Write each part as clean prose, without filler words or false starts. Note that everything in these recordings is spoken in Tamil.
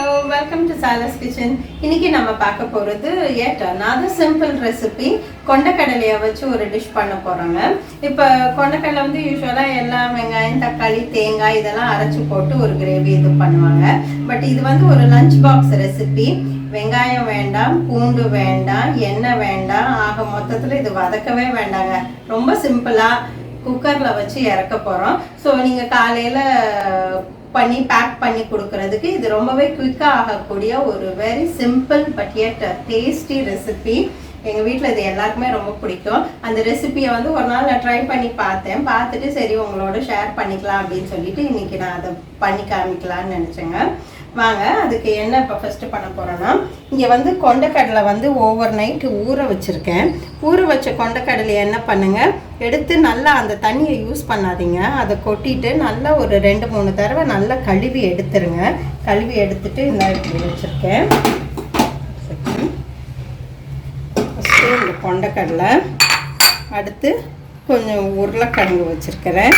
Welcome to சாலஸ் kitchen. இன்னைக்கு நம்ம பார்க்க போகிறது yet another simple ரெசிபி. கொண்டக்கடலையை வச்சு ஒரு டிஷ் பண்ண போகிறோங்க. இப்போ கொண்டக்கடலை வந்து யூஸ்வலாக எல்லாம் வெங்காயம், தக்காளி, தேங்காய் இதெல்லாம் அரைச்சி போட்டு ஒரு கிரேவி இது பண்ணுவாங்க. பட் இது வந்து ஒரு லஞ்ச் பாக்ஸ் ரெசிபி. வெங்காயம் வேண்டாம், பூண்டு வேண்டாம், எண்ணெய் வேண்டாம், ஆக மொத்தத்தில் இது வதக்கவே வேண்டாங்க. ரொம்ப சிம்பிளாக குக்கரில் வச்சு இறக்க போகிறோம். ஸோ நீங்கள் காலையில் பண்ணி பேக் பண்ணி கொடுக்கறதுக்கு இது ரொம்பவே குயிக்காக ஆகக்கூடிய ஒரு very simple but yet tasty recipe. எங்கள் வீட்டில் இது எல்லாருக்குமே ரொம்ப பிடிக்கும். அந்த ரெசிபியை வந்து ஒரு நாள் நான் ட்ரை பண்ணி பார்த்தேன். பார்த்துட்டு சரி உங்களோட ஷேர் பண்ணிக்கலாம் அப்படின்னு சொல்லிட்டு இன்றைக்கி நான் அதை பண்ணி காமிக்கலான்னு நினச்சேங்க. வாங்க அதுக்கு என்ன இப்போ ஃபஸ்ட்டு பண்ண போகிறேன்னா, இங்கே வந்து கொண்டக்கடலை வந்து ஓவர் நைட் ஊற வச்சுருக்கேன். ஊற வச்ச கொண்டக்கடலையை என்ன பண்ணுங்கள், எடுத்து நல்லா அந்த தண்ணியை யூஸ் பண்ணாதீங்க, அதை கொட்டிட்டு நல்லா ஒரு 2-3 தடவை நல்லா கழுவி எடுத்துருங்க. கழுவி எடுத்துட்டு இந்த இப்படி வச்சுருக்கேன். ஃபஸ்ட்டு இந்த கொண்டக்கடலை, அடுத்து கொஞ்சம் உருளைக்கிழங்கு வச்சுருக்கிறேன்.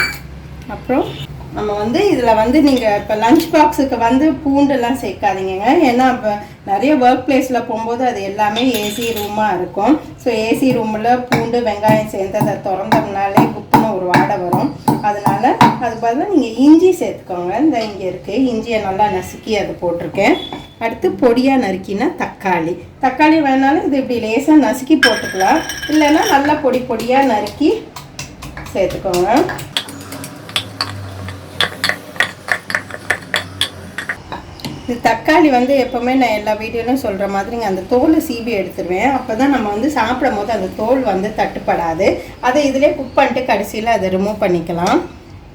அப்புறம் நம்ம வந்து இதில் வந்து நீங்கள் இப்போ லஞ்ச் பாக்ஸுக்கு வந்து பூண்டெல்லாம் சேர்க்காதீங்க. ஏன்னா இப்போ நிறைய ஒர்க் பிளேஸில் போகும்போது அது எல்லாமே ஏசி ரூமாக இருக்கும். ஸோ ஏசி ரூமில் பூண்டு வெங்காயம் சேர்ந்து அதை திறந்தோம்னாலே குத்துன்னு ஒரு வாடை வரும். அதனால் அது பதிலாக நீங்கள் இஞ்சி சேர்த்துக்கோங்க. இந்த இங்கே இருக்குது, இஞ்சியை நல்லா நசுக்கி அது போட்டிருக்கேன். அடுத்து பொடியாக நறுக்கினா தக்காளி வேணாலும் இது இப்படி லேசாக நசுக்கி போட்டுக்கலாம், இல்லைன்னா நல்லா பொடியாக நறுக்கி சேர்த்துக்கோங்க. இது தக்காளி வந்து எப்போவுமே நான் எல்லா வீடியோலையும் சொல்கிற மாதிரிங்க அந்த தோலை சீவி எடுத்துருவேன். அப்போ தான் நம்ம வந்து சாப்பிடும் போது அந்த தோல் வந்து தட்டுப்படாது. அதை இதிலே குக் பண்ணிட்டு கடைசியில் அதை ரிமூவ் பண்ணிக்கலாம்.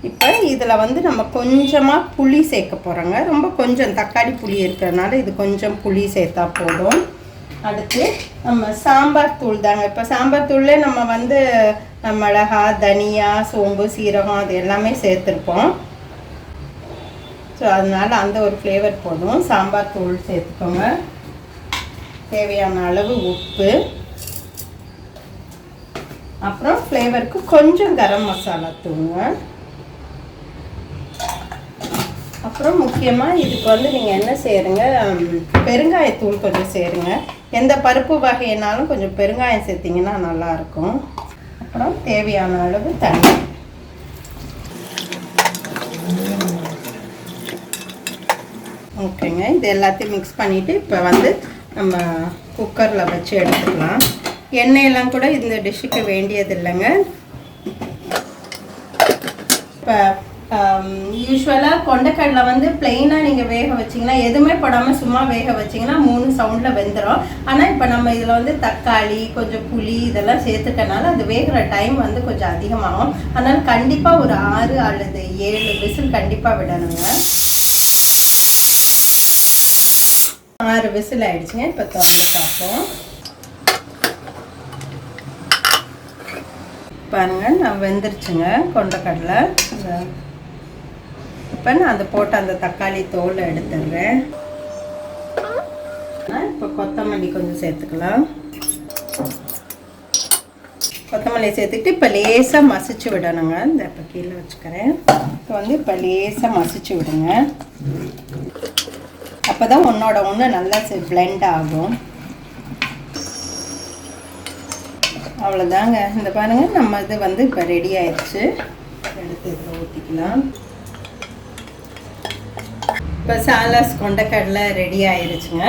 இப்போ இதில் வந்து நம்ம கொஞ்சமாக புளி சேர்க்க போகிறோங்க. ரொம்ப கொஞ்சம் தக்காளி புளி இருக்கிறதுனால இது கொஞ்சம் புளி சேர்த்தா போதும். அடுத்து நம்ம சாம்பார் தூள் தாங்க. இப்போ சாம்பார் தூள்லே நம்ம வந்து மிளகா, தனியா, சோம்பு, சீரகம் அது எல்லாமே சேர்த்துருப்போம். ஸோ அதனால் அந்த ஒரு ஃப்ளேவர் போதும். சாம்பார் தூள் சேர்த்துக்கோங்க. தேவையான அளவு உப்பு, அப்புறம் ஃப்ளேவருக்கு கொஞ்சம் கரம் மசாலா தூளுங்க. அப்புறம் முக்கியமாக இதுக்கு வந்து நீங்கள் என்ன சேருங்க, பெருங்காயத்தூள் கொஞ்சம் சேருங்க. எந்த பருப்பு வகையினாலும் கொஞ்சம் பெருங்காயம் சேர்த்திங்கன்னா நல்லாயிருக்கும். அப்புறம் தேவையான அளவு தண்ணி. ஓகேங்க, இது எல்லாத்தையும் மிக்ஸ் பண்ணிவிட்டு இப்போ வந்து நம்ம குக்கரில் வச்சு எடுத்துக்கலாம். எண்ணெயெல்லாம் கூட இந்த டிஷ்ஷுக்கு வேண்டியது இல்லைங்க. இப்போ யூஸ்வலாக கொண்டக்கடலை வந்து பிளெயினாக நீங்கள் வேக வச்சிங்கன்னா, எதுவுமே போடாமல் சும்மா வேக வச்சிங்கன்னா 3 சவுண்டில் வெந்துடும். ஆனால் இப்போ நம்ம இதில் வந்து தக்காளி, கொஞ்சம் புளி இதெல்லாம் சேர்த்துக்கனால அது வேகிற டைம் வந்து கொஞ்சம் அதிகமாகும். அதனால் கண்டிப்பாக ஒரு 6 அல்லது 7 விசில் கண்டிப்பாக விடணுங்க. 6 விசில் ஆயிடுச்சுங்க. இப்போ திறந்து பார்ப்போம். பாருங்கள், நான் வெந்துருச்சுங்க கொண்டக்கடலை. இப்போ நான் அதை போட்டு அந்த தக்காளி தோலை எடுத்துடுறேன். இப்போ கொத்தமல்லி கொஞ்சம் சேர்த்துக்கலாம். கொத்தமல்லி சேர்த்துக்கிட்டு இப்போ லேசாக மசிச்சு விடணுங்க. இந்த இப்போ கீழே வச்சுக்கிறேன். இப்போ வந்து இப்போ லேசாக மசிச்சு விடுங்க. அப்போ தான் ஒன்றோட ஒன்று நல்லா பிளெண்ட் ஆகும். அவ்வளோதாங்க. இந்த பாருங்கள், நம்ம இது வந்து இப்போ ரெடி ஆயிடுச்சு. எடுத்து இதில் ஊற்றிக்கலாம். இப்போ சாலஸ் கொண்டக்கடலை ரெடி ஆயிடுச்சுங்க.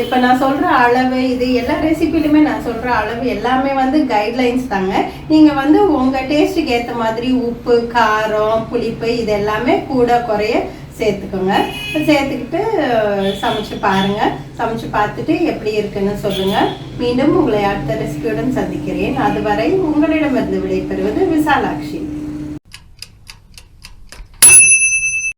இப்போ நான் சொல்கிற அளவு, இது எல்லா ரெசிபிலையுமே நான் சொல்கிற அளவு எல்லாமே வந்து கைட்லைன்ஸ் தாங்க. நீங்கள் வந்து உங்கள் டேஸ்ட்டுக்கு ஏற்ற மாதிரி உப்பு, காரம், புளிப்பு இது எல்லாமே கூட குறைய சேர்த்துக்கோங்க. சேர்த்துக்கிட்டு சமைச்சு பாருங்கள். சமைச்சு பார்த்துட்டு எப்படி இருக்குன்னு சொல்லுங்கள். மீண்டும் உங்களை அடுத்த ரெசிபியுடன் சந்திக்கிறேன். அதுவரை உங்களிடமிருந்து விடைபெறுவது விசாலாட்சி.